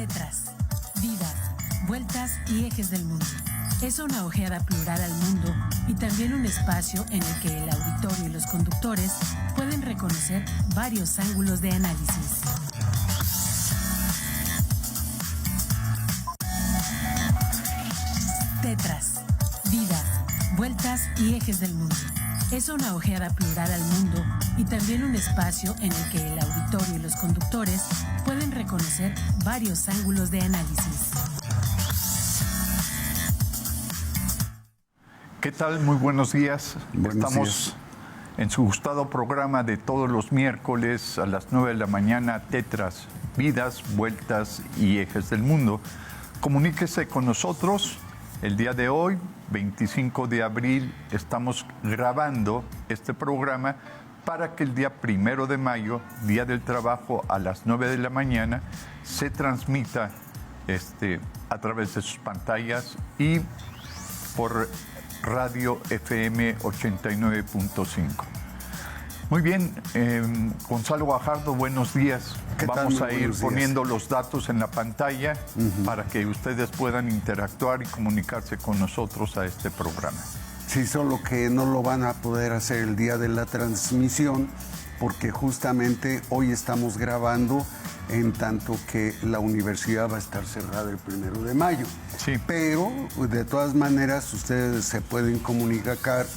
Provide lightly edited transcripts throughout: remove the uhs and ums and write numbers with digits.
Tetras, vidas, vueltas y ejes del mundo. Es una ojeada plural al mundo y también un espacio en el que el auditorio y los conductores pueden reconocer varios ángulos de análisis. Tetras, vidas, vueltas y ejes del mundo. Es una ojeada plural al mundo y también un espacio en el que el auditorio y los conductores pueden reconocer varios ángulos de análisis. ¿Qué tal? Muy buenos días. Buenos Estamos en su gustado programa de todos los miércoles a las 9 de la mañana, Tetras, vidas, vueltas y ejes del mundo. Comuníquese con nosotros. El día de hoy, 25 de abril, estamos grabando este programa para que el día 1 de mayo, Día del Trabajo, a las 9 de la mañana, se transmita a través de sus pantallas y por Radio FM 89.5. Muy bien, Gonzalo Guajardo, buenos días. Vamos a ir poniendo los datos en la pantalla para que ustedes puedan interactuar y comunicarse con nosotros a este programa. Sí, solo que no lo van a poder hacer el día de la transmisión porque justamente hoy estamos grabando en tanto que la universidad va a estar cerrada el 1 de mayo. Sí. Pero de todas maneras ustedes se pueden comunicar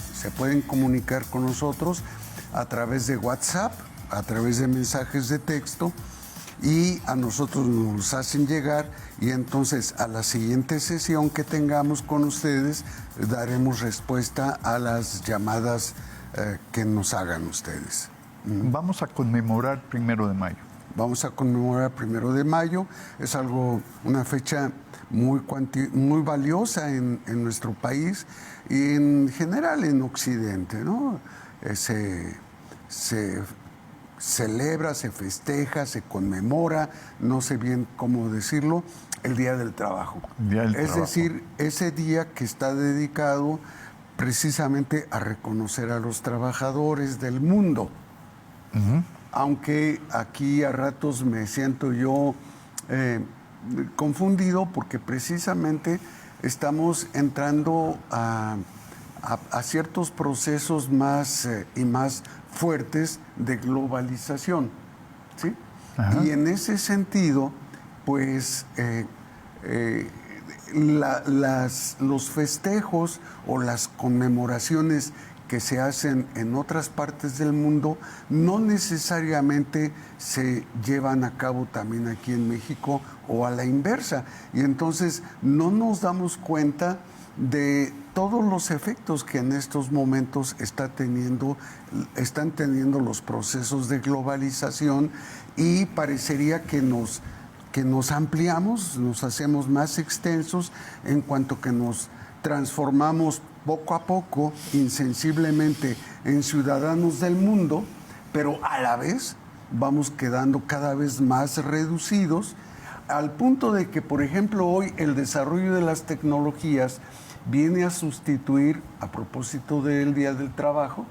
con nosotros a través de WhatsApp, a través de mensajes de texto, y a nosotros nos hacen llegar, y entonces a la siguiente sesión que tengamos con ustedes daremos respuesta a las llamadas que nos hagan ustedes. Vamos a conmemorar 1 de mayo. Vamos a conmemorar 1 de mayo, es una fecha muy valiosa en nuestro país y en general en Occidente, ¿no? Se celebra, se festeja, se conmemora, no sé bien cómo decirlo, el Día del Trabajo. Es decir, ese día que está dedicado precisamente a reconocer a los trabajadores del mundo. Aunque aquí a ratos me siento yo confundido porque precisamente estamos entrando a ciertos procesos más y más fuertes de globalización, ¿sí? Y en ese sentido, pues los festejos o las conmemoraciones que se hacen en otras partes del mundo no necesariamente se llevan a cabo también aquí en México o a la inversa. Y entonces no nos damos cuenta de todos los efectos que en estos momentos están teniendo los procesos de globalización, y parecería que nos ampliamos, nos hacemos más extensos en cuanto que nos transformamos poco a poco, insensiblemente, en ciudadanos del mundo, pero a la vez vamos quedando cada vez más reducidos, al punto de que, por ejemplo, hoy el desarrollo de las tecnologías viene a sustituir, a propósito del Día del Trabajo,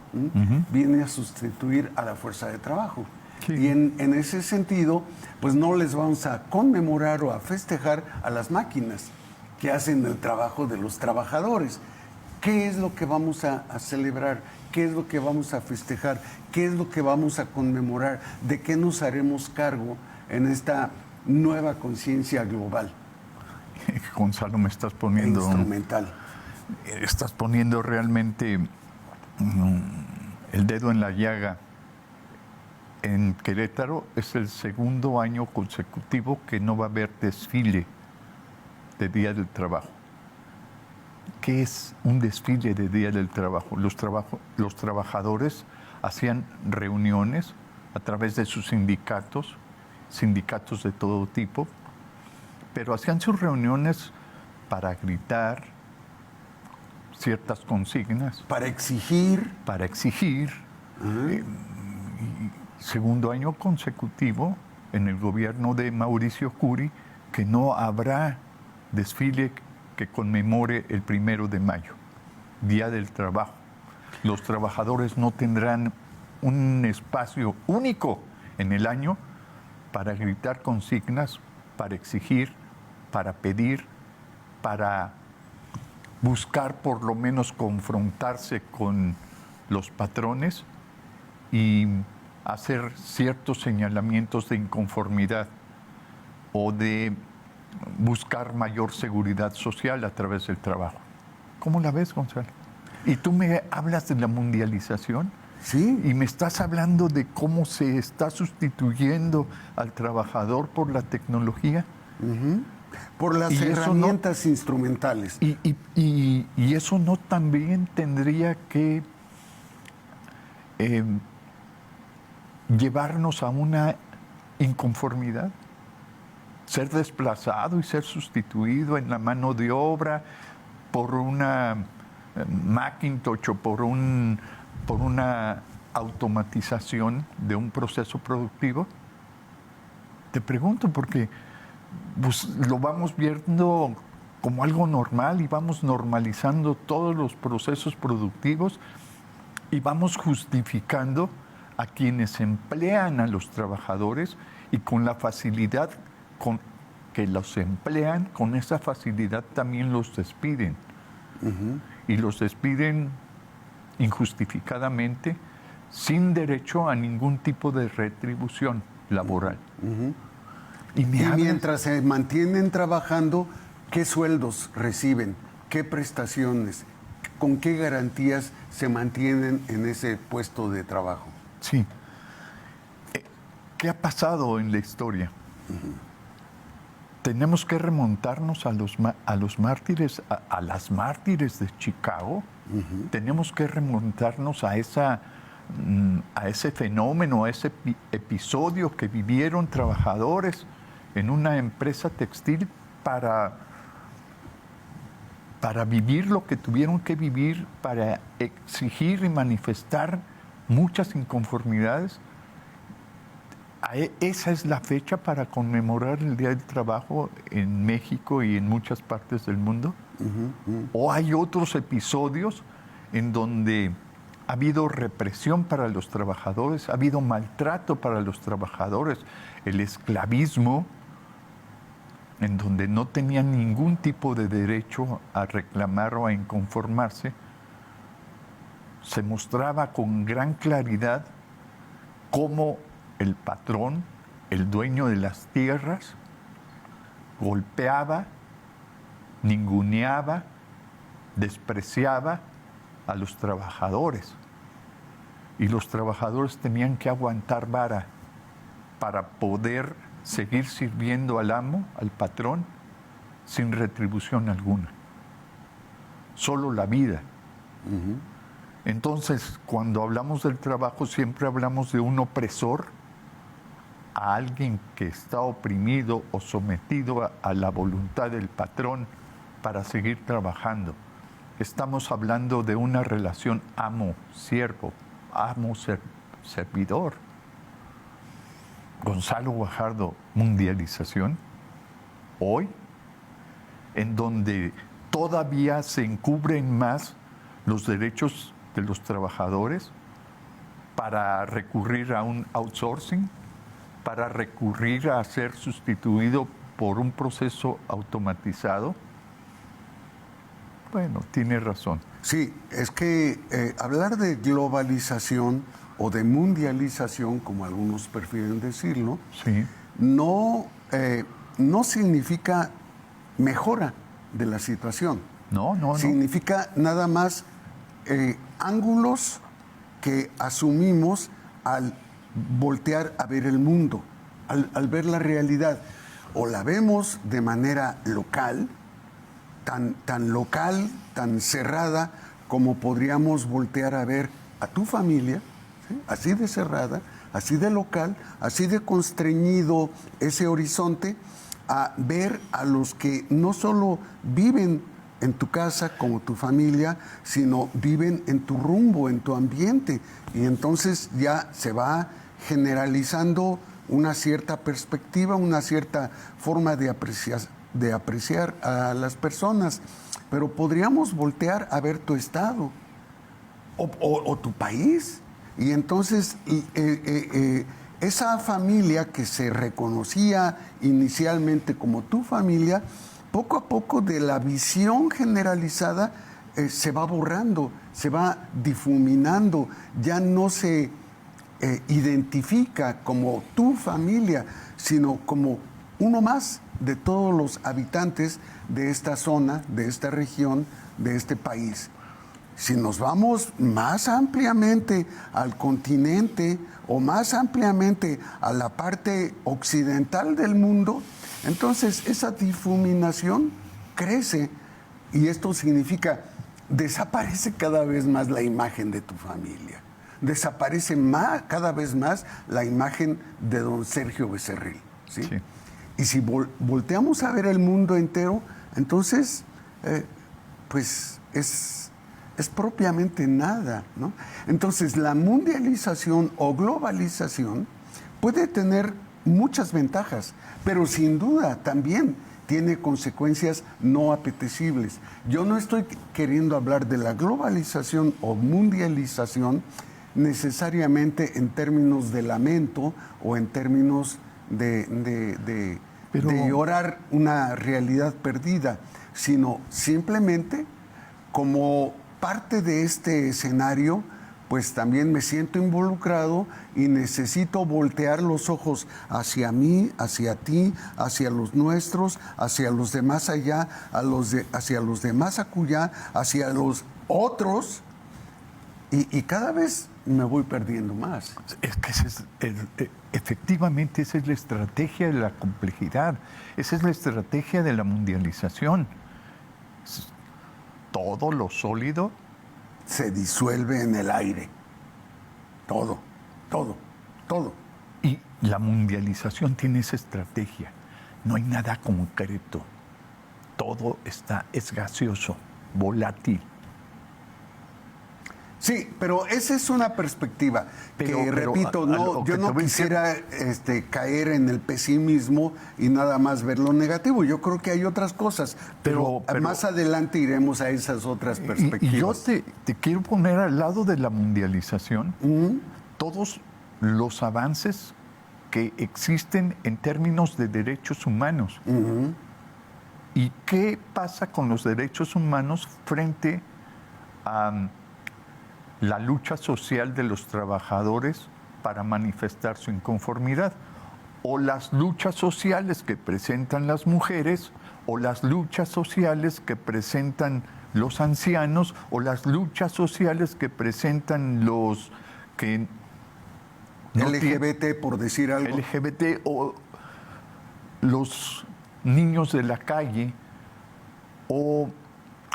viene a sustituir a la fuerza de trabajo. Sí. Y en ese sentido, pues no les vamos a conmemorar o a festejar a las máquinas que hacen el trabajo de los trabajadores. ¿Qué es lo que vamos a celebrar? ¿Qué es lo que vamos a festejar? ¿Qué es lo que vamos a conmemorar? ¿De qué nos haremos cargo en esta nueva conciencia global? Gonzalo, me estás poniendo... Instrumental. Estás poniendo realmente el dedo en la llaga. En Querétaro es el segundo año consecutivo que no va a haber desfile de Día del Trabajo. ¿Qué es un desfile de Día del Trabajo? Los trabajadores hacían reuniones a través de sus sindicatos de todo tipo, pero hacían sus reuniones para gritar ciertas consignas. Para exigir. Segundo año consecutivo en el gobierno de Mauricio Curi que no habrá desfile que conmemore el 1 de mayo, Día del Trabajo. Los trabajadores no tendrán un espacio único en el año para gritar consignas para exigir, para pedir, para buscar por lo menos confrontarse con los patrones y hacer ciertos señalamientos de inconformidad o de buscar mayor seguridad social a través del trabajo. ¿Cómo la ves, Gonzalo? Y tú me hablas de la mundialización. Sí. Y me estás hablando de cómo se está sustituyendo al trabajador por la tecnología. Por las herramientas instrumentales. Y eso no también tendría que llevarnos a una inconformidad. Ser desplazado y ser sustituido en la mano de obra por una Macintosh o por una automatización de un proceso productivo. Te pregunto porque pues, lo vamos viendo como algo normal y vamos normalizando todos los procesos productivos y vamos justificando a quienes emplean a los trabajadores y con la facilidad con que los emplean, con esa facilidad también los despiden. Y los despiden injustificadamente, sin derecho a ningún tipo de retribución laboral. Y mientras se mantienen trabajando, ¿qué sueldos reciben? ¿Qué prestaciones? ¿Con qué garantías se mantienen en ese puesto de trabajo? Sí. ¿Qué ha pasado en la historia? Tenemos que remontarnos a los mártires, a las mártires de Chicago. Tenemos que remontarnos a ese fenómeno, a ese episodio que vivieron trabajadores en una empresa textil para vivir lo que tuvieron que vivir, para exigir y manifestar muchas inconformidades. Esa es la fecha para conmemorar el Día del Trabajo en México y en muchas partes del mundo. O hay otros episodios en donde ha habido represión para los trabajadores, ha habido maltrato para los trabajadores, el esclavismo, en donde no tenían ningún tipo de derecho a reclamar o a inconformarse. Se mostraba con gran claridad cómo el patrón, el dueño de las tierras, golpeaba, ninguneaba, despreciaba a los trabajadores. Y los trabajadores tenían que aguantar vara para poder seguir sirviendo al amo, al patrón, sin retribución alguna. Solo la vida. Entonces, cuando hablamos del trabajo, siempre hablamos de un opresor, a alguien que está oprimido o sometido a la voluntad del patrón para seguir trabajando. Estamos hablando de una relación amo-siervo, amo-servidor. Gonzalo Guajardo, mundialización, hoy, en donde todavía se encubren más los derechos de los trabajadores para recurrir a un outsourcing, para recurrir a ser sustituido por un proceso automatizado. Bueno, tiene razón. Sí, es que hablar de globalización o de mundialización, como algunos prefieren decirlo, sí, no significa mejora de la situación. No. Significa nada más ángulos que asumimos al voltear a ver el mundo, al ver la realidad. O la vemos de manera local, tan local, tan cerrada, como podríamos voltear a ver a tu familia, ¿sí? Así de cerrada, así de local, así de constreñido ese horizonte, a ver a los que no solo viven en tu casa como tu familia, sino viven en tu rumbo, en tu ambiente. Y entonces ya se va generalizando una cierta perspectiva, una cierta forma de apreciar a las personas. Pero podríamos voltear a ver tu estado o tu país. Y entonces esa familia que se reconocía inicialmente como tu familia, poco a poco de la visión generalizada se va borrando, se va difuminando, ya no se identifica como tu familia, sino como uno más de todos los habitantes de esta zona, de esta región, de este país. Si nos vamos más ampliamente al continente o más ampliamente a la parte occidental del mundo, entonces esa difuminación crece y esto significa desaparece cada vez más la imagen de tu familia, desaparece cada vez más la imagen de don Sergio Becerril, ¿sí? Sí. Y si volteamos a ver el mundo entero, entonces pues es propiamente nada, ¿no? Entonces, la mundialización o globalización puede tener muchas ventajas, pero sin duda también tiene consecuencias no apetecibles. Yo no estoy queriendo hablar de la globalización o mundialización necesariamente en términos de lamento o en términos de llorar una realidad perdida, sino simplemente como parte de este escenario, pues también me siento involucrado y necesito voltear los ojos hacia mí, hacia ti, hacia los nuestros, hacia los demás allá, hacia los demás acullá, hacia los otros, y cada vez me voy perdiendo más. Es que efectivamente esa es la estrategia de la complejidad, esa es la estrategia de la mundialización. Todo lo sólido se disuelve en el aire. Todo. Y la mundialización tiene esa estrategia. No hay nada concreto. Todo es gaseoso, volátil. Sí, pero esa es una perspectiva repito, yo no quisiera caer en el pesimismo y nada más ver lo negativo. Yo creo que hay otras cosas, pero más adelante iremos a esas otras perspectivas. Y yo te quiero poner al lado de la mundialización todos los avances que existen en términos de derechos humanos. ¿Y qué pasa con los derechos humanos frente a la lucha social de los trabajadores para manifestar su inconformidad, o las luchas sociales que presentan las mujeres, o las luchas sociales que presentan los ancianos, o las luchas sociales que presentan los que no LGBT, por decir algo. LGBT, o los niños de la calle, o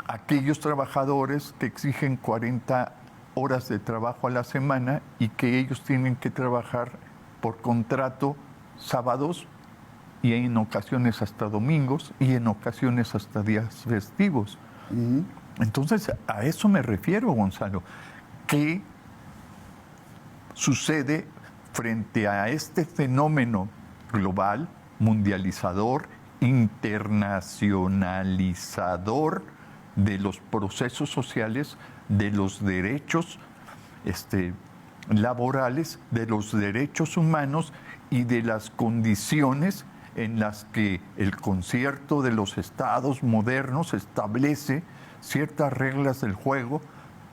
aquellos trabajadores que exigen 40 horas de trabajo a la semana y que ellos tienen que trabajar por contrato sábados y en ocasiones hasta domingos y en ocasiones hasta días festivos. Entonces, a eso me refiero, Gonzalo. ¿Qué sucede frente a este fenómeno global, mundializador, internacionalizador de los procesos sociales, de los derechos laborales, de los derechos humanos y de las condiciones en las que el concierto de los estados modernos establece ciertas reglas del juego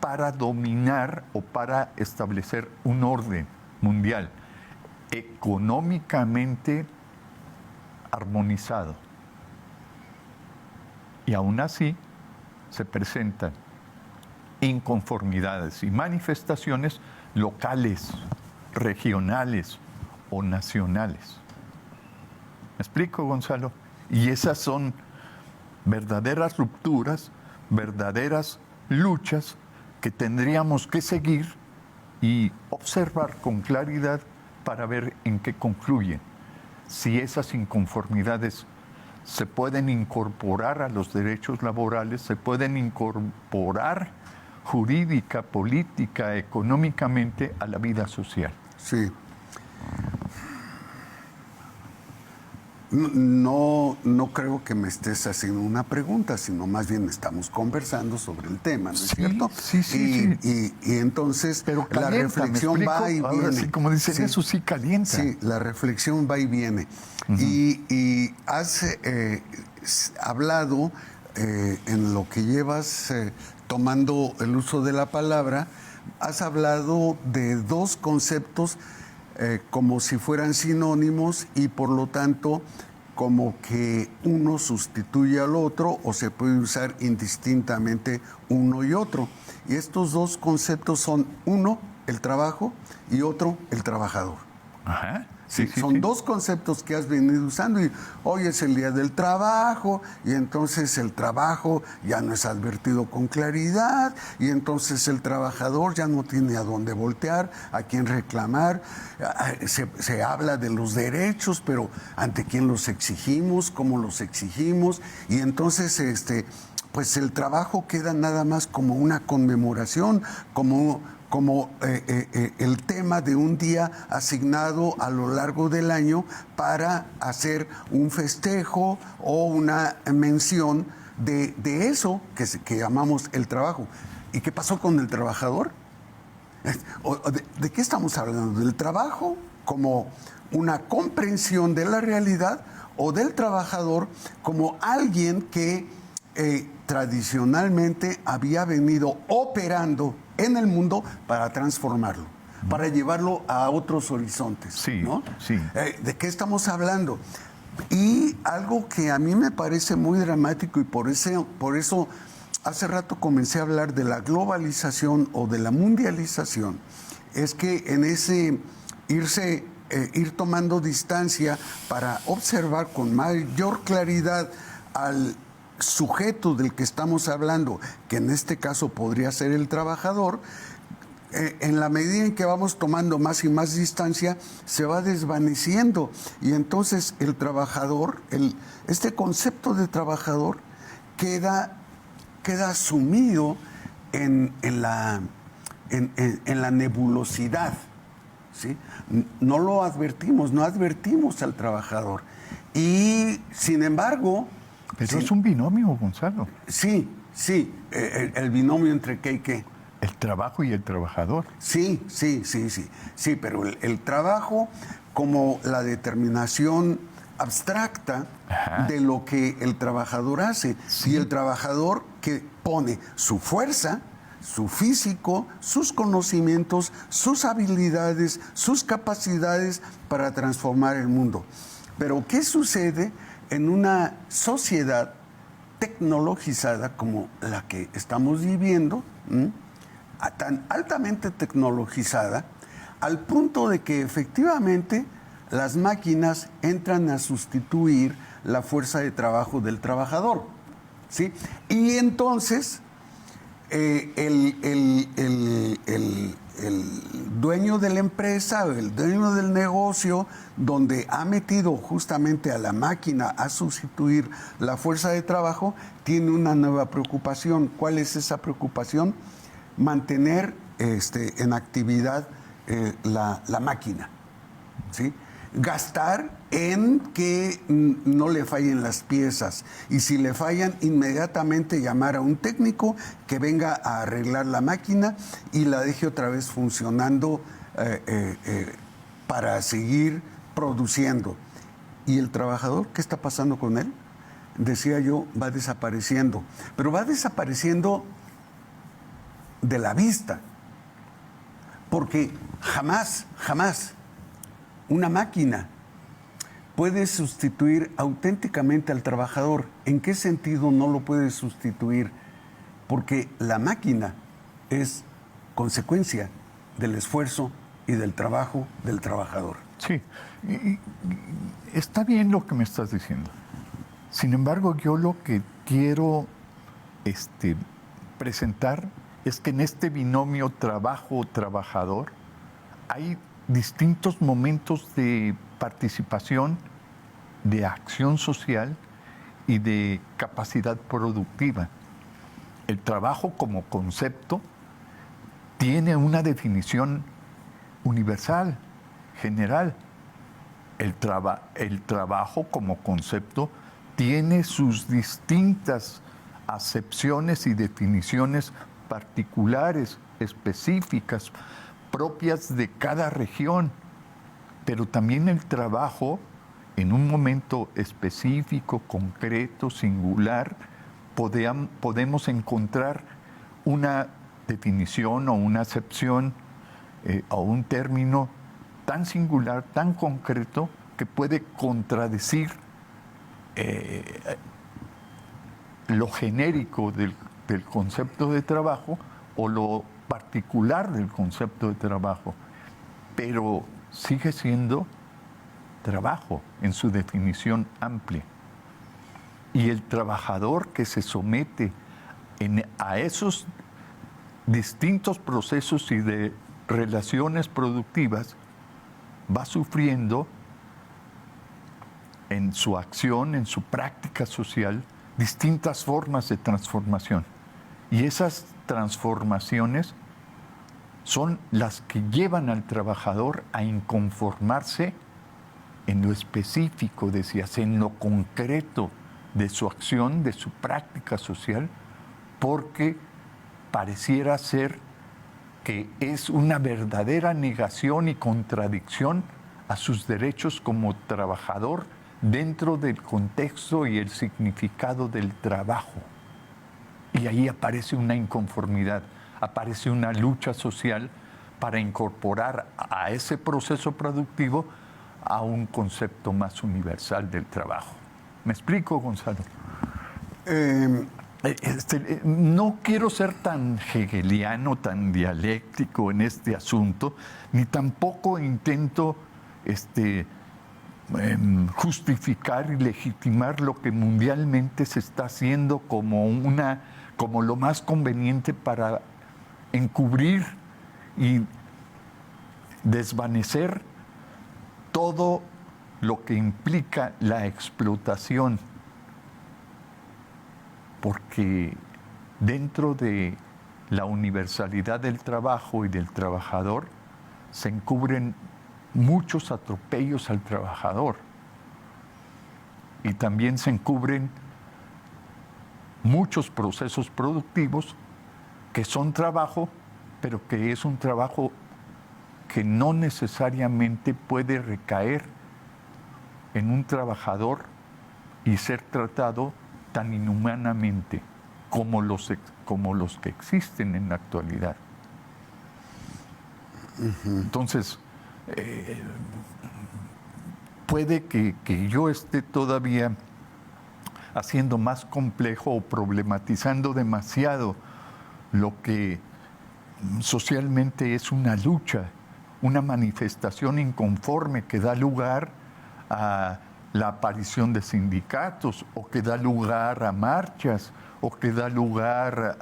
para dominar o para establecer un orden mundial económicamente armonizado? Y aún así se presentan inconformidades y manifestaciones locales, regionales o nacionales. ¿Me explico, Gonzalo? Y esas son verdaderas rupturas, verdaderas luchas que tendríamos que seguir y observar con claridad para ver en qué concluyen. Si esas inconformidades se pueden incorporar a los derechos laborales, se pueden incorporar jurídica, política, económicamente a la vida social. Sí. No creo que me estés haciendo una pregunta, sino más bien estamos conversando sobre el tema, ¿no es cierto? Sí. Y entonces pero calienta, la reflexión va y ahora viene. Sí, como dicen, eso sí calienta. Sí, la reflexión va y viene. Y has hablado en lo que llevas tomando el uso de la palabra, has hablado de dos conceptos como si fueran sinónimos y por lo tanto como que uno sustituye al otro o se puede usar indistintamente uno y otro. Y estos dos conceptos son uno, el trabajo, y otro, el trabajador. Ajá. Son dos conceptos que has venido usando y hoy es el día del trabajo y entonces el trabajo ya no es advertido con claridad y entonces el trabajador ya no tiene a dónde voltear, a quién reclamar. Se habla de los derechos, pero ¿ante quién los exigimos? ¿Cómo los exigimos? Y entonces pues el trabajo queda nada más como una conmemoración, como el tema de un día asignado a lo largo del año para hacer un festejo o una mención de eso que llamamos el trabajo. ¿Y qué pasó con el trabajador? ¿De qué estamos hablando? ¿Del trabajo como una comprensión de la realidad o del trabajador como alguien que tradicionalmente había venido operando en el mundo para transformarlo, para llevarlo a otros horizontes? Sí, ¿no? sí. ¿De qué estamos hablando? Y algo que a mí me parece muy dramático y por eso hace rato comencé a hablar de la globalización o de la mundialización, es que en ese ir tomando distancia para observar con mayor claridad al sujeto del que estamos hablando, que en este caso podría ser el trabajador, en la medida en que vamos tomando más y más distancia, se va desvaneciendo. Y entonces el trabajador, este concepto de trabajador, queda sumido en la nebulosidad, ¿sí? No lo advertimos, no advertimos al trabajador. Y sin embargo... Pero es un binomio, Gonzalo. Sí, el binomio entre qué y qué. El trabajo y el trabajador. Sí, pero el trabajo como la determinación abstracta de lo que el trabajador hace. Sí. Y el trabajador que pone su fuerza, su físico, sus conocimientos, sus habilidades, sus capacidades para transformar el mundo. Pero ¿qué sucede en una sociedad tecnologizada como la que estamos viviendo, tan altamente tecnologizada, al punto de que efectivamente las máquinas entran a sustituir la fuerza de trabajo del trabajador, ¿sí? Y entonces el dueño de la empresa, el dueño del negocio, donde ha metido justamente a la máquina a sustituir la fuerza de trabajo, tiene una nueva preocupación. ¿Cuál es esa preocupación? Mantener en actividad la máquina, ¿sí? Gastar en que no le fallen las piezas y si le fallan, inmediatamente llamar a un técnico que venga a arreglar la máquina y la deje otra vez funcionando para seguir produciendo. ¿Y el trabajador? ¿Qué está pasando con él? Decía yo, va desapareciendo, pero va desapareciendo de la vista, porque jamás una máquina puede sustituir auténticamente al trabajador. ¿En qué sentido no lo puede sustituir? Porque la máquina es consecuencia del esfuerzo y del trabajo del trabajador. Sí, está bien lo que me estás diciendo. Sin embargo, yo lo que quiero presentar es que en este binomio trabajo-trabajador hay distintos momentos de participación, de acción social y de capacidad productiva. El trabajo como concepto tiene una definición universal, general, el trabajo como concepto tiene sus distintas acepciones y definiciones particulares, específicas, propias de cada región, pero también el trabajo en un momento específico, concreto, singular, podemos encontrar una definición o una acepción o un término tan singular, tan concreto, que puede contradecir lo genérico del concepto de trabajo o lo particular del concepto de trabajo, pero sigue siendo trabajo en su definición amplia. Y el trabajador que se somete a esos distintos procesos y de relaciones productivas va sufriendo en su acción, en su práctica social, distintas formas de transformación. Y esas transformaciones son las que llevan al trabajador a inconformarse en lo específico, decías, en lo concreto de su acción, de su práctica social, porque pareciera ser que es una verdadera negación y contradicción a sus derechos como trabajador dentro del contexto y el significado del trabajo. Y ahí aparece una inconformidad, aparece una lucha social para incorporar a ese proceso productivo a un concepto más universal del trabajo. ¿Me explico, Gonzalo? No quiero ser tan hegeliano, tan dialéctico en este asunto, ni tampoco intento justificar y legitimar lo que mundialmente se está haciendo como lo más conveniente para encubrir y desvanecer todo lo que implica la explotación, porque dentro de la universalidad del trabajo y del trabajador se encubren muchos atropellos al trabajador y también se encubren muchos procesos productivos que son trabajo, pero que es un trabajo que no necesariamente puede recaer en un trabajador y ser tratado tan inhumanamente como los que existen en la actualidad. Entonces, puede que yo esté todavía haciendo más complejo o problematizando demasiado lo que socialmente es una lucha, una manifestación inconforme que da lugar a la aparición de sindicatos, o que da lugar a marchas, o que da lugar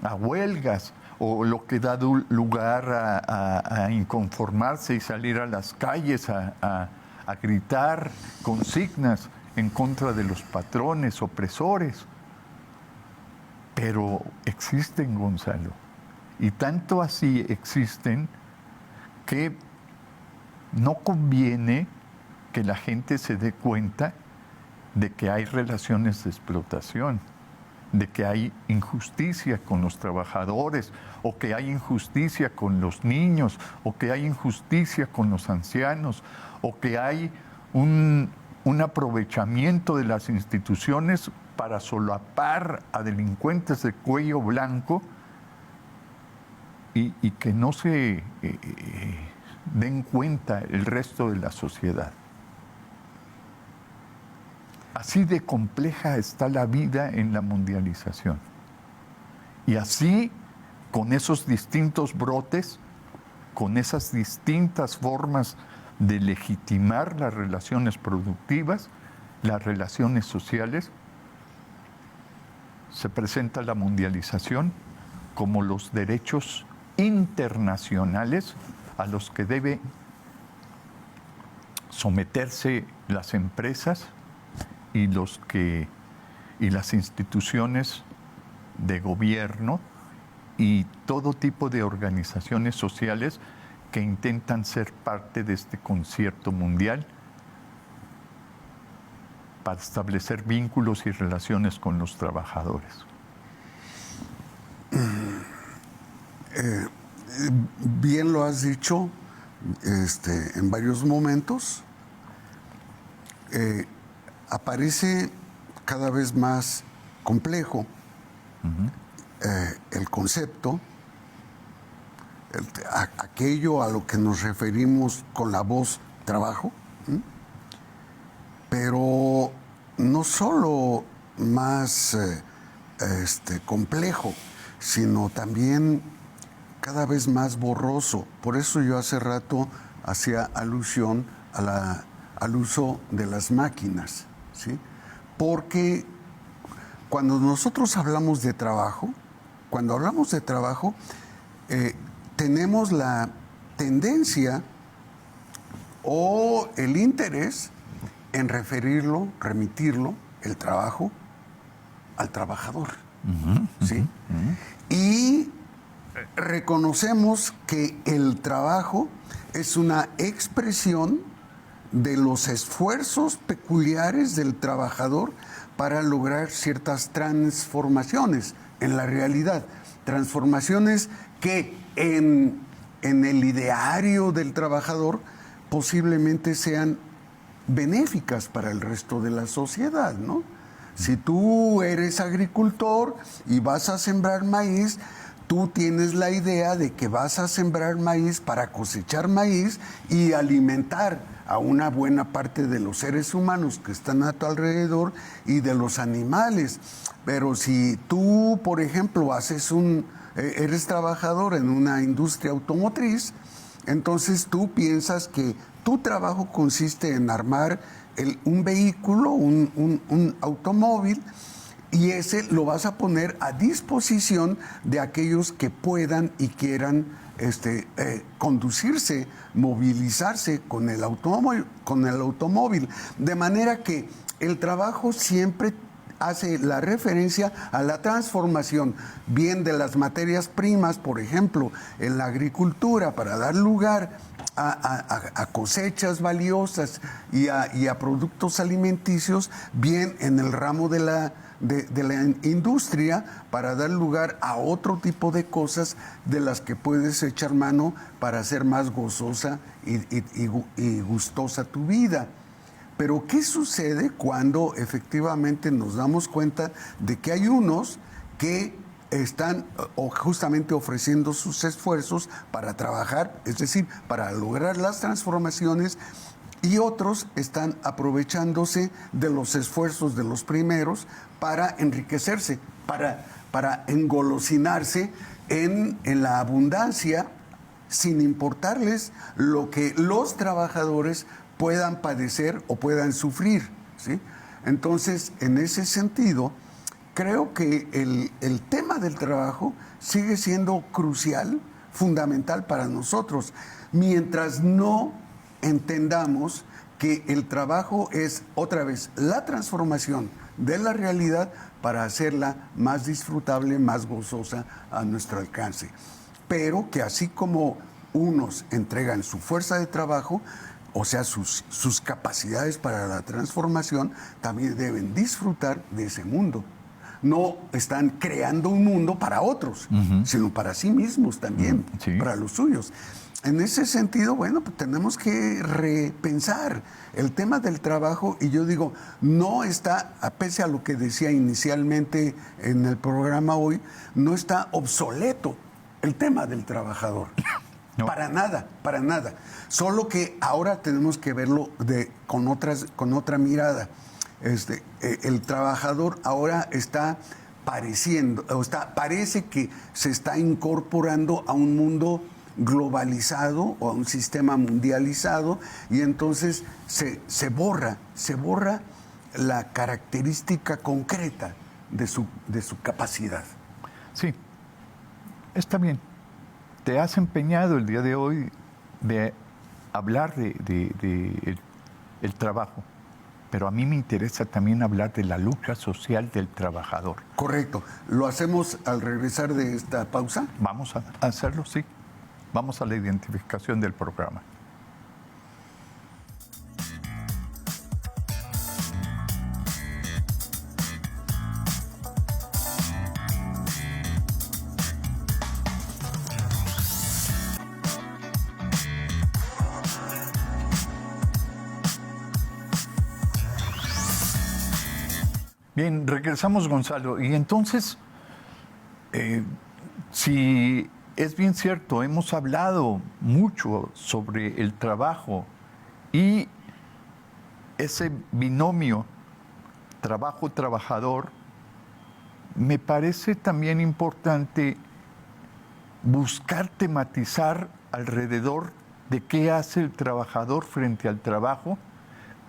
a huelgas, o lo que da lugar a inconformarse y salir a las calles a gritar consignas en contra de los patrones opresores. Pero existen, Gonzalo, y tanto así existen que no conviene que la gente se dé cuenta de que hay relaciones de explotación, de que hay injusticia con los trabajadores, o que hay injusticia con los niños, o que hay injusticia con los ancianos, o que hay un aprovechamiento de las instituciones para solapar a delincuentes de cuello blanco y que no se den cuenta el resto de la sociedad. Así de compleja está la vida en la mundialización. Y así, con esos distintos brotes, con esas distintas formas de legitimar las relaciones productivas, las relaciones sociales, se presenta la mundialización como los derechos internacionales a los que deben someterse las empresas y las instituciones de gobierno y todo tipo de organizaciones sociales que intentan ser parte de este concierto mundial para establecer vínculos y relaciones con los trabajadores. Bien lo has dicho en varios momentos. Aparece cada vez más complejo el concepto, aquello a lo que nos referimos con la voz trabajo, pero no solo más complejo, sino también cada vez más borroso. Por eso yo hace rato hacía alusión al uso de las máquinas, ¿sí? Porque cuando nosotros hablamos de trabajo, tenemos la tendencia o el interés en remitirlo, el trabajo, al trabajador, ¿sí? Y reconocemos que el trabajo es una expresión de los esfuerzos peculiares del trabajador para lograr ciertas transformaciones en la realidad, transformaciones que en el ideario del trabajador posiblemente sean benéficas para el resto de la sociedad, ¿no? Si tú eres agricultor y vas a sembrar maíz, tú tienes la idea de que vas a sembrar maíz para cosechar maíz y alimentar a una buena parte de los seres humanos que están a tu alrededor y de los animales. Pero si tú, por ejemplo, eres trabajador en una industria automotriz, entonces tú piensas que tu trabajo consiste en armar un vehículo, un automóvil, y ese lo vas a poner a disposición de aquellos que puedan y quieran conducirse, movilizarse con el automóvil. De manera que el trabajo siempre hace la referencia a la transformación, bien de las materias primas, por ejemplo, en la agricultura, para dar lugar a cosechas valiosas y a productos alimenticios, bien en el ramo de la industria, para dar lugar a otro tipo de cosas de las que puedes echar mano para hacer más gozosa y gustosa tu vida. Pero ¿qué sucede cuando efectivamente nos damos cuenta de que hay unos que están justamente ofreciendo sus esfuerzos para trabajar, es decir, para lograr las transformaciones, y otros están aprovechándose de los esfuerzos de los primeros para enriquecerse, para engolosinarse en la abundancia, sin importarles lo que los trabajadores puedan padecer o puedan sufrir, ¿sí? Entonces, en ese sentido, creo que el tema del trabajo sigue siendo crucial, fundamental para nosotros, mientras no entendamos que el trabajo es, otra vez, la transformación de la realidad para hacerla más disfrutable, más gozosa a nuestro alcance. Pero que así como unos entregan su fuerza de trabajo, o sea, sus capacidades para la transformación, también deben disfrutar de ese mundo. No están creando un mundo para otros, sino para sí mismos también, sí, para los suyos. En ese sentido, bueno, pues tenemos que repensar el tema del trabajo, y yo digo, no está, pese a lo que decía inicialmente en el programa hoy, no está obsoleto el tema del trabajador. No. Para nada, para nada. Solo que ahora tenemos que verlo con otra mirada. El trabajador ahora parece que se está incorporando a un mundo globalizado o a un sistema mundializado, y entonces se borra la característica concreta de su capacidad. Sí, está bien. Te has empeñado el día de hoy de hablar de el trabajo, pero a mí me interesa también hablar de la lucha social del trabajador. Correcto. ¿Lo hacemos al regresar de esta pausa? Vamos a hacerlo, sí. Vamos a la identificación del programa. Bien, regresamos, Gonzalo. Y entonces, si es bien cierto, hemos hablado mucho sobre el trabajo y ese binomio trabajo-trabajador, me parece también importante buscar tematizar alrededor de qué hace el trabajador frente al trabajo,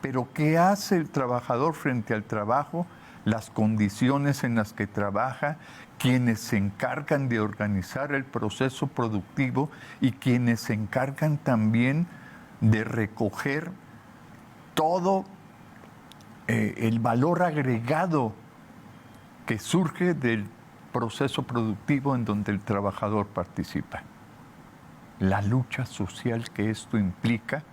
pero qué hace el trabajador frente al trabajo, las condiciones en las que trabaja, quienes se encargan de organizar el proceso productivo y quienes se encargan también de recoger todo el valor agregado que surge del proceso productivo en donde el trabajador participa. La lucha social que esto implica,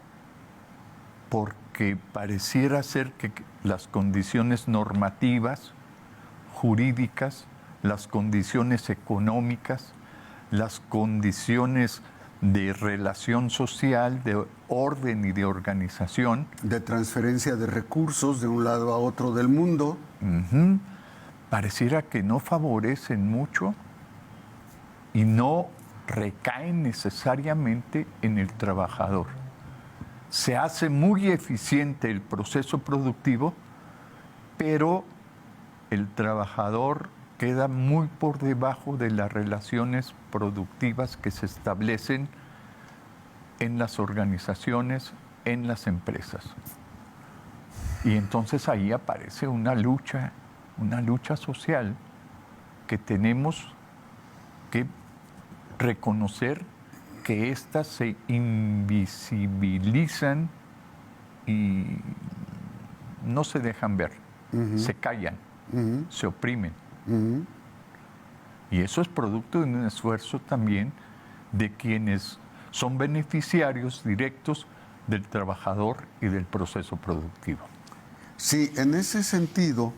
porque pareciera ser que las condiciones normativas, jurídicas, las condiciones económicas, las condiciones de relación social, de orden y de organización, de transferencia de recursos de un lado a otro del mundo, pareciera que no favorecen mucho y no recaen necesariamente en el trabajador. Se hace muy eficiente el proceso productivo, pero el trabajador queda muy por debajo de las relaciones productivas que se establecen en las organizaciones, en las empresas. Y entonces ahí aparece una lucha social que tenemos que reconocer que éstas se invisibilizan y no se dejan ver, se callan, se oprimen. Y eso es producto de un esfuerzo también de quienes son beneficiarios directos del trabajador y del proceso productivo. Sí, en ese sentido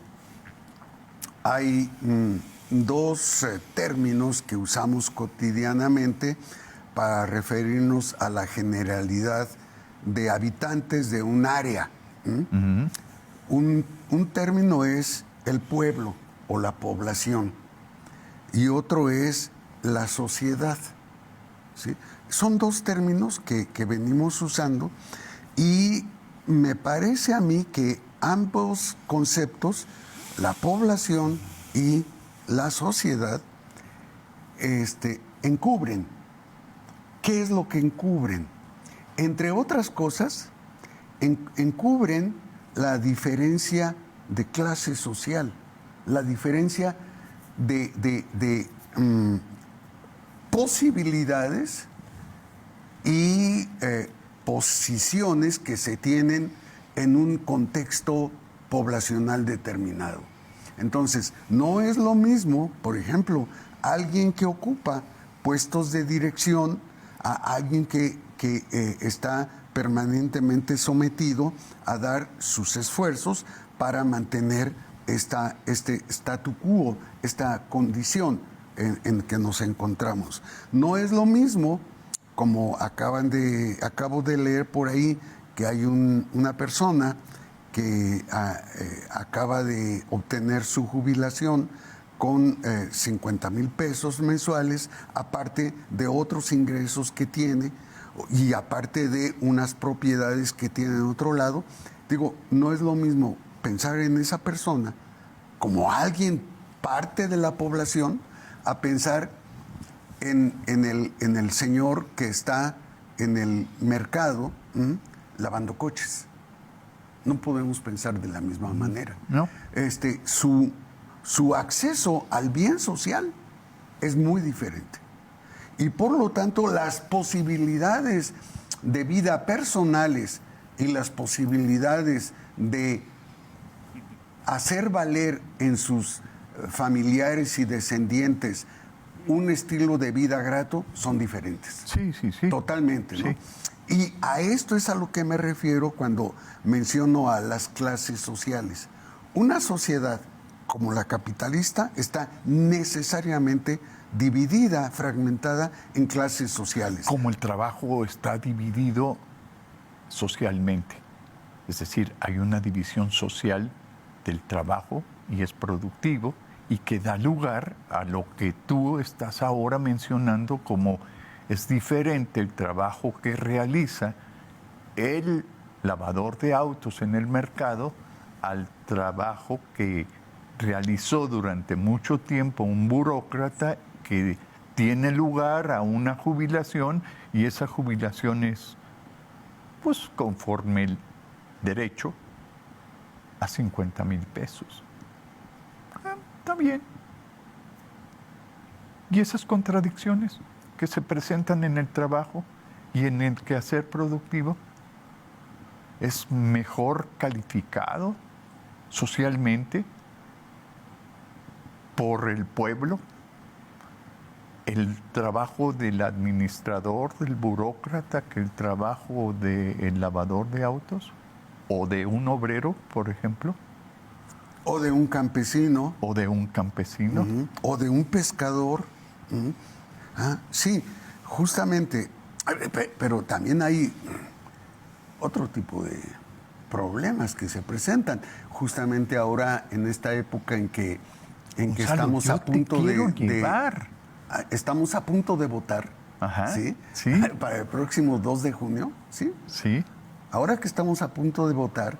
hay dos términos que usamos cotidianamente para referirnos a la generalidad de habitantes de un área. Un término es el pueblo o la población y otro es la sociedad, ¿sí? Son dos términos que venimos usando y me parece a mí que ambos conceptos, la población y la sociedad, encubren. ¿Qué es lo que encubren? Entre otras cosas, encubren la diferencia de clase social, la diferencia de posibilidades y posiciones que se tienen en un contexto poblacional determinado. Entonces, no es lo mismo, por ejemplo, alguien que ocupa puestos de dirección a alguien que está permanentemente sometido a dar sus esfuerzos para mantener este statu quo, esta condición en que nos encontramos. No es lo mismo, como acabo de leer por ahí, que hay una persona que acaba de obtener su jubilación con 50,000 pesos mensuales, aparte de otros ingresos que tiene y aparte de unas propiedades que tiene en otro lado. Digo, no es lo mismo pensar en esa persona como alguien parte de la población a pensar en el señor que está en el mercado lavando coches. No podemos pensar de la misma manera. ¿No? Su acceso al bien social es muy diferente. Y por lo tanto, las posibilidades de vida personales y las posibilidades de hacer valer en sus familiares y descendientes un estilo de vida grato son diferentes. Sí, sí, sí. Totalmente, ¿no? Sí. Y a esto es a lo que me refiero cuando menciono a las clases sociales. Una sociedad como la capitalista está necesariamente dividida, fragmentada en clases sociales. Como el trabajo está dividido socialmente. Es decir, hay una división social del trabajo y es productivo y que da lugar a lo que tú estás ahora mencionando como es diferente el trabajo que realiza el lavador de autos en el mercado al trabajo que realizó durante mucho tiempo un burócrata que tiene lugar a una jubilación y esa jubilación es, pues, conforme el derecho, a 50,000 pesos. Está bien. Y esas contradicciones que se presentan en el trabajo y en el quehacer productivo, ¿es mejor calificado socialmente por el pueblo el trabajo del administrador, del burócrata, que el trabajo del lavador de autos? ¿O de un obrero, por ejemplo? O de un campesino. ¿O de un campesino? O de un pescador. Sí, justamente. Pero también hay otro tipo de problemas que se presentan. Justamente ahora, en esta época en que Gonzalo, estamos a punto estamos a punto de votar. Ajá, ¿sí? Sí. Para el próximo 2 de junio. ¿Sí? Sí. Ahora que estamos a punto de votar,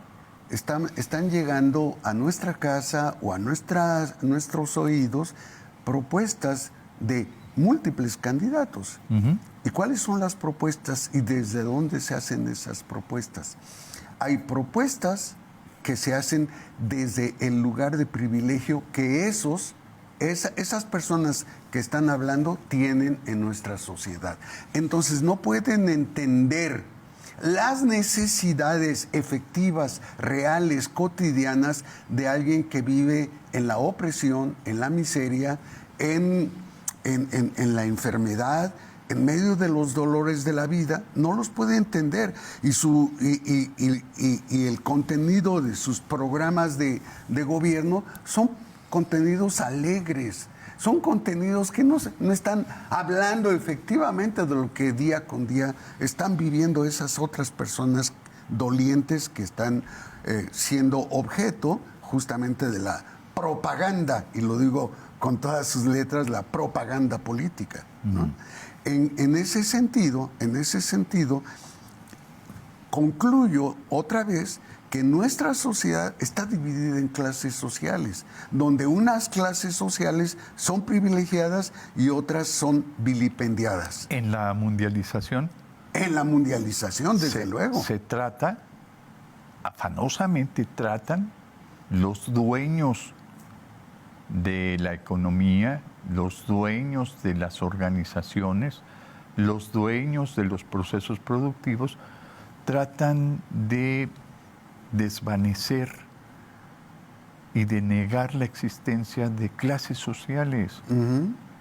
están llegando a nuestra casa o a nuestros oídos propuestas de múltiples candidatos. ¿Y cuáles son las propuestas y desde dónde se hacen esas propuestas? Hay propuestas que se hacen desde el lugar de privilegio que esas personas que están hablando tienen en nuestra sociedad. Entonces no pueden entender las necesidades efectivas, reales, cotidianas de alguien que vive en la opresión, en la miseria, en la enfermedad, en medio de los dolores de la vida, no los puede entender. Y el contenido de sus programas de gobierno son contenidos alegres, son contenidos que no están hablando efectivamente de lo que día con día están viviendo esas otras personas dolientes que están siendo objeto justamente de la propaganda, y lo digo con todas sus letras, la propaganda política, ¿no? En ese sentido, concluyo otra vez que nuestra sociedad está dividida en clases sociales, donde unas clases sociales son privilegiadas y otras son vilipendiadas. ¿En la mundialización? En la mundialización, desde luego. Se trata, afanosamente tratan los dueños de la economía, los dueños de las organizaciones, los dueños de los procesos productivos, tratan de desvanecer y de negar la existencia de clases sociales.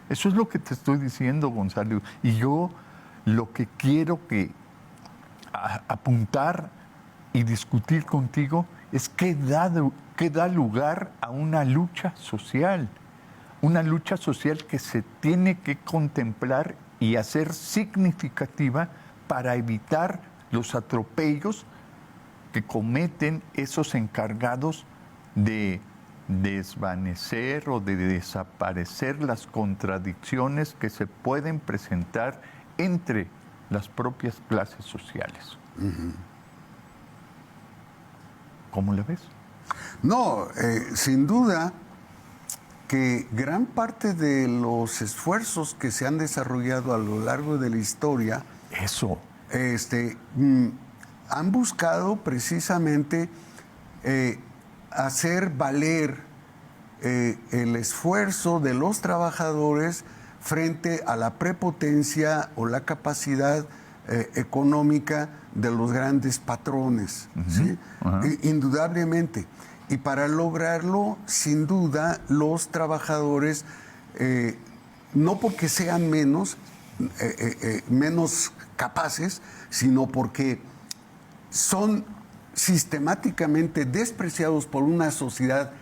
Eso es lo que te estoy diciendo, Gonzalo. Y yo lo que quiero apuntar y discutir contigo es qué da lugar a una lucha social que se tiene que contemplar y hacer significativa para evitar los atropellos que cometen esos encargados de desvanecer o de desaparecer las contradicciones que se pueden presentar entre las propias clases sociales. ¿Cómo la ves? No, sin duda que gran parte de los esfuerzos que se han desarrollado a lo largo de la historia han buscado precisamente hacer valer el esfuerzo de los trabajadores frente a la prepotencia o la capacidad económica de los grandes patrones, ¿sí? Indudablemente. Y para lograrlo, sin duda, los trabajadores no porque sean menos capaces, sino porque son sistemáticamente despreciados por una sociedad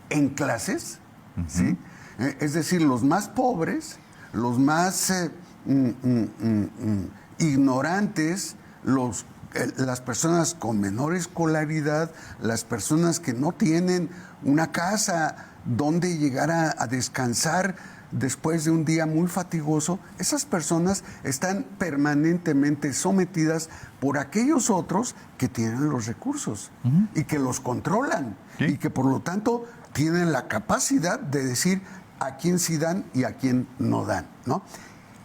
en clases, ¿sí? Es decir, los más pobres, los más ignorantes, las personas con menor escolaridad, las personas que no tienen una casa donde llegar a descansar después de un día muy fatigoso, esas personas están permanentemente sometidas por aquellos otros que tienen los recursos y que los controlan, ¿sí? Y que por lo tanto tienen la capacidad de decir a quién sí dan y a quién no dan, ¿no?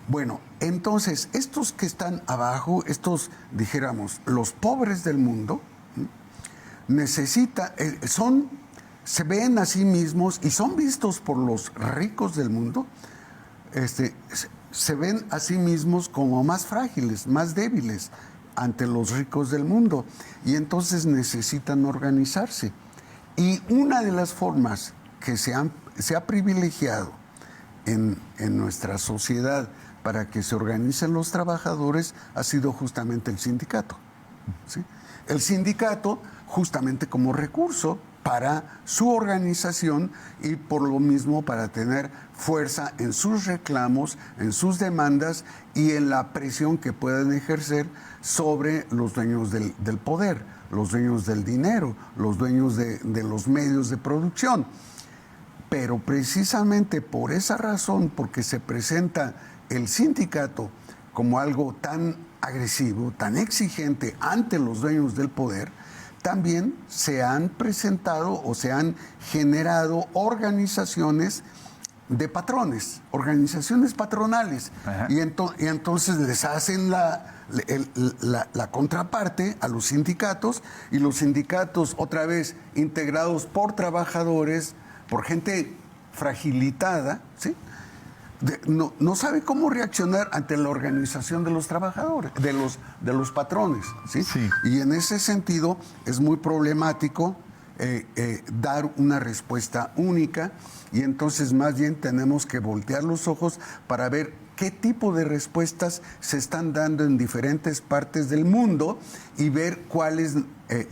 Bueno, entonces, estos que están abajo, estos, dijéramos, los pobres del mundo, se ven a sí mismos y son vistos por los ricos del mundo, se ven a sí mismos como más frágiles, más débiles ante los ricos del mundo, y entonces necesitan organizarse. Y una de las formas que se ha privilegiado en nuestra sociedad para que se organicen los trabajadores ha sido justamente el sindicato, ¿sí? El sindicato justamente como recurso para su organización y por lo mismo para tener fuerza en sus reclamos, en sus demandas y en la presión que puedan ejercer sobre los dueños del poder, los dueños del dinero, los dueños de los medios de producción. Pero precisamente por esa razón, porque se presenta el sindicato como algo tan agresivo, tan exigente ante los dueños del poder, también se han presentado o se han generado organizaciones de patrones, organizaciones patronales, y entonces les hacen la contraparte a los sindicatos, y los sindicatos otra vez integrados por trabajadores, por gente fragilitada, ¿sí? No sabe cómo reaccionar ante la organización de los trabajadores, de los patrones, ¿sí? Sí. Y en ese sentido es muy problemático dar una respuesta única, y entonces más bien tenemos que voltear los ojos para ver qué tipo de respuestas se están dando en diferentes partes del mundo y ver cuáles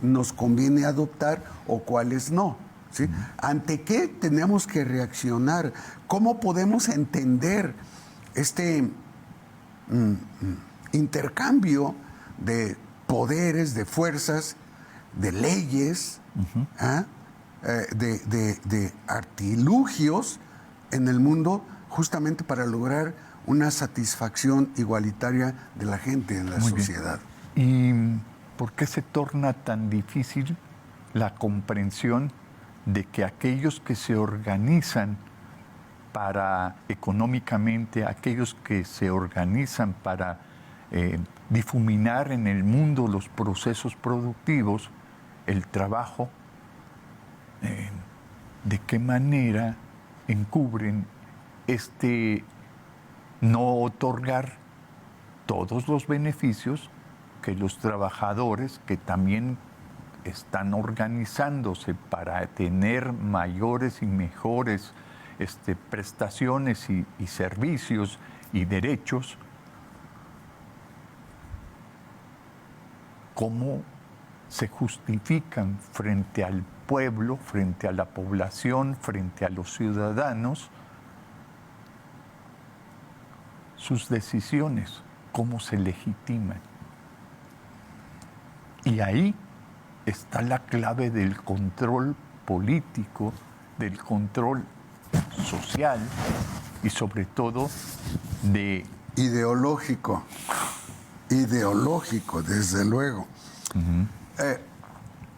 nos conviene adoptar o cuáles no, ¿sí? ¿Ante qué tenemos que reaccionar? ¿Cómo podemos entender este intercambio de poderes, de fuerzas, de leyes, de artilugios en el mundo, justamente para lograr una satisfacción igualitaria de la gente en la sociedad? Bien. ¿Y por qué se torna tan difícil la comprensión de que aquellos que se organizan para económicamente, aquellos que se organizan para difuminar en el mundo los procesos productivos, el trabajo, de qué manera encubren no otorgar todos los beneficios que los trabajadores que también están organizándose para tener mayores y mejores prestaciones y servicios y derechos, cómo se justifican frente al pueblo, frente a la población, frente a los ciudadanos, sus decisiones, cómo se legitiman. Y ahí está la clave del control político, del control social y sobre todo ideológico, desde luego.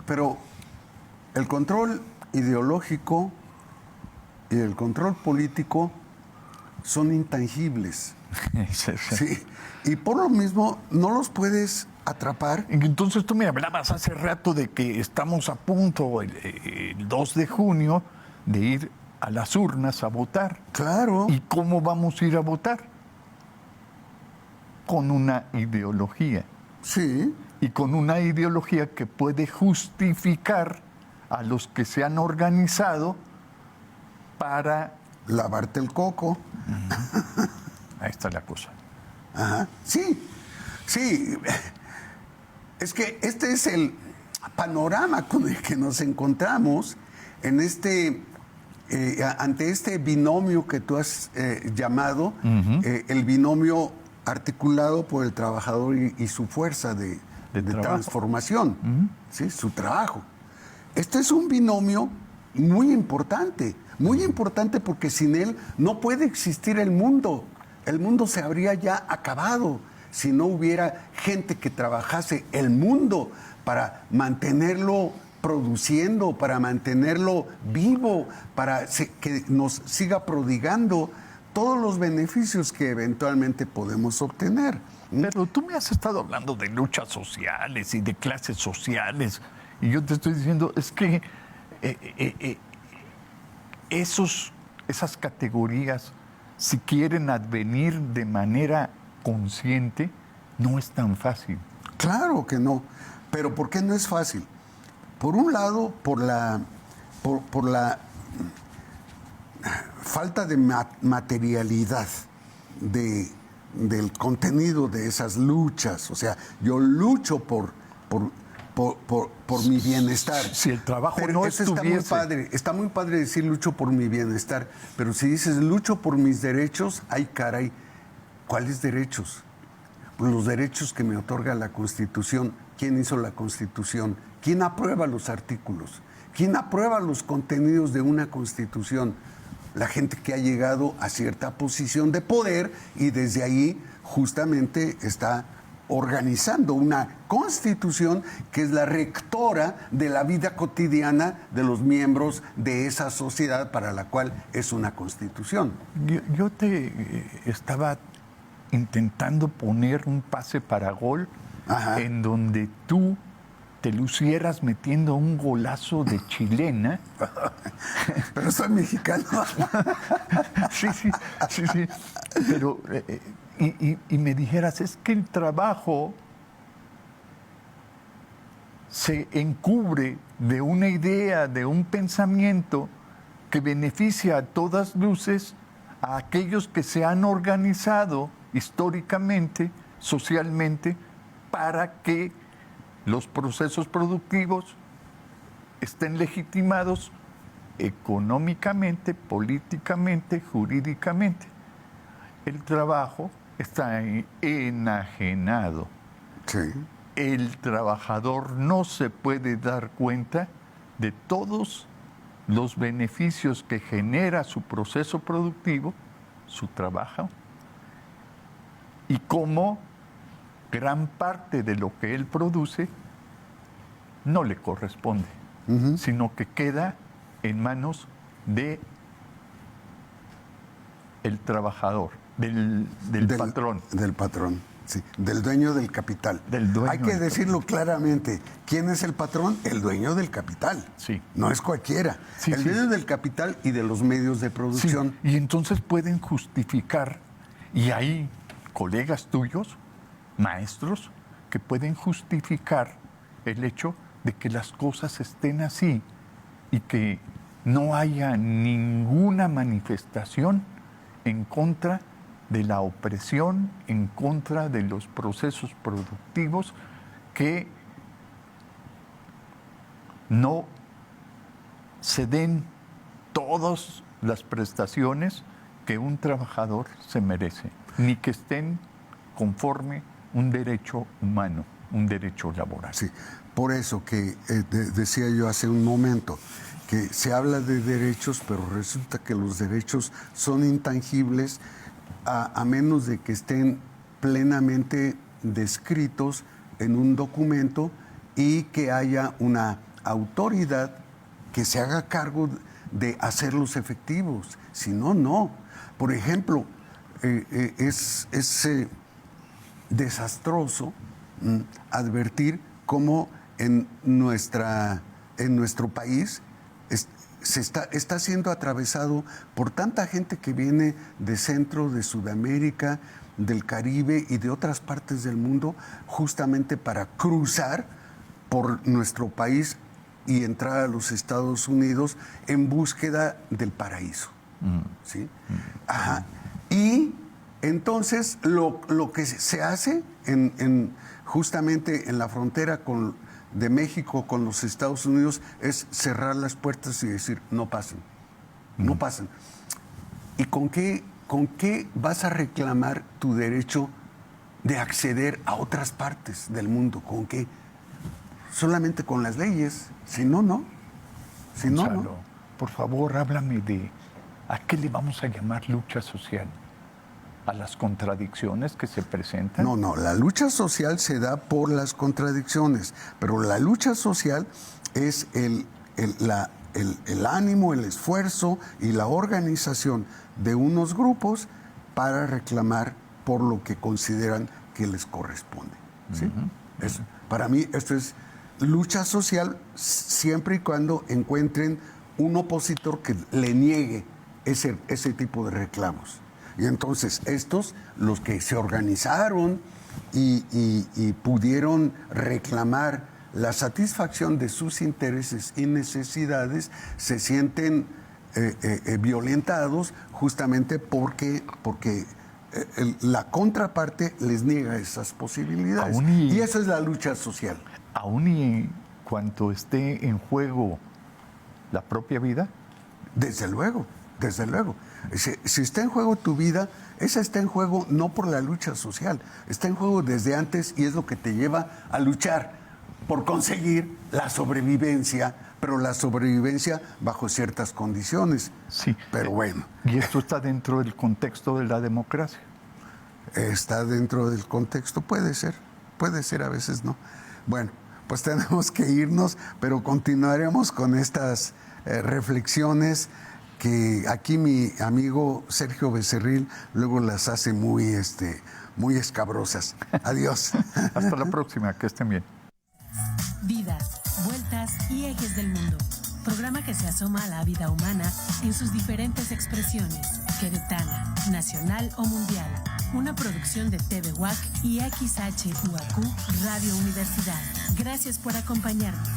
Pero el control ideológico y el control político son intangibles. Sí. Y por lo mismo no los puedes atrapar. Entonces tú me hablabas hace rato de que estamos a punto el 2 de junio de ir a las urnas a votar. Claro. ¿Y cómo vamos a ir a votar? Con una ideología. Sí. Y con una ideología que puede justificar a los que se han organizado para lavarte el coco, Ahí está la cosa. Ajá. Sí, sí. Es que este es el panorama con el que nos encontramos en ante este binomio que tú has llamado, el binomio articulado por el trabajador y su fuerza de transformación, ¿sí? Su trabajo. Este es un binomio muy importante porque sin él no puede existir el mundo. El mundo se habría ya acabado si no hubiera gente que trabajase el mundo para mantenerlo produciendo, para mantenerlo vivo, para que nos siga prodigando todos los beneficios que eventualmente podemos obtener. Pero tú me has estado hablando de luchas sociales y de clases sociales, y yo te estoy diciendo, es que esas categorías, si quieren advenir de manera consciente, no es tan fácil. Claro que no, pero ¿por qué no es fácil? Por un lado, por la falta de materialidad del contenido de esas luchas. O sea, yo lucho por mi bienestar. Si el trabajo pero no estuviese... Está muy padre decir lucho por mi bienestar, pero si dices lucho por mis derechos, ay caray, ¿cuáles derechos? Pues los derechos que me otorga la Constitución. ¿Quién hizo la Constitución? ¿Quién aprueba los artículos? ¿Quién aprueba los contenidos de una Constitución? La gente que ha llegado a cierta posición de poder y desde ahí justamente está organizando una Constitución que es la rectora de la vida cotidiana de los miembros de esa sociedad para la cual es una Constitución. Yo te estaba intentando poner un pase para gol. Ajá. En donde tú te lucieras metiendo un golazo de chilena. Pero soy mexicano. Sí. Pero, y me dijeras, es que el trabajo se encubre de una idea, de un pensamiento que beneficia a todas luces a aquellos que se han organizado históricamente, socialmente, para que los procesos productivos estén legitimados económicamente, políticamente, jurídicamente. El trabajo está enajenado. Sí. El trabajador no se puede dar cuenta de todos los beneficios que genera su proceso productivo, su trabajo, y cómo gran parte de lo que él produce no le corresponde, sino que queda en manos de el trabajador, del patrón. Del patrón, sí, del dueño del capital. Hay que decirlo claramente. ¿Quién es el patrón? El dueño del capital. Sí. No es cualquiera. Sí, el dueño del capital y de los medios de producción. Sí. Y entonces pueden justificar, y hay colegas tuyos, maestros, que pueden justificar el hecho de que las cosas estén así y que no haya ninguna manifestación en contra de la opresión, en contra de los procesos productivos que no se den todas las prestaciones que un trabajador se merece, ni que estén conforme un derecho humano, un derecho laboral. Sí, por eso que decía yo hace un momento, que se habla de derechos, pero resulta que los derechos son intangibles a menos de que estén plenamente descritos en un documento y que haya una autoridad que se haga cargo de hacerlos efectivos. Si no, no. Por ejemplo, es desastroso advertir cómo en nuestro país está siendo atravesado por tanta gente que viene de Centro, de Sudamérica, del Caribe y de otras partes del mundo, justamente para cruzar por nuestro país y entrar a los Estados Unidos en búsqueda del paraíso. ¿Sí? Ajá. Y entonces lo que se hace justamente en la frontera de México con los Estados Unidos es cerrar las puertas y decir, no pasen, no pasen. ¿Y con qué vas a reclamar tu derecho de acceder a otras partes del mundo? ¿Con qué? Solamente con las leyes, si no, no. Si no, Gonzalo, no. por favor, háblame de ¿a qué le vamos a llamar lucha social? ¿A las contradicciones que se presentan? No, la lucha social se da por las contradicciones, pero la lucha social es el ánimo, el esfuerzo y la organización de unos grupos para reclamar por lo que consideran que les corresponde. ¿Sí? Para mí esto es lucha social siempre y cuando encuentren un opositor que le niegue ese tipo de reclamos. Y entonces estos, los que se organizaron y pudieron reclamar la satisfacción de sus intereses y necesidades, se sienten violentados justamente porque la contraparte les niega esas posibilidades. Y eso es la lucha social. Aún y cuanto esté en juego la propia vida. Desde luego, desde luego. Si está en juego tu vida, esa está en juego no por la lucha social, está en juego desde antes y es lo que te lleva a luchar por conseguir la sobrevivencia, pero la sobrevivencia bajo ciertas condiciones. Sí. Pero bueno. Y esto está dentro del contexto de la democracia. Está dentro del contexto, puede ser a veces no. Bueno, pues tenemos que irnos, pero continuaremos con estas reflexiones que aquí mi amigo Sergio Becerril luego las hace muy escabrosas. Adiós. Hasta la próxima, que estén bien. Vidas, vueltas y ejes del mundo. Programa que se asoma a la vida humana en sus diferentes expresiones, queretana, nacional o mundial. Una producción de TV UAC y XHUAQ Radio Universidad. Gracias por acompañarnos.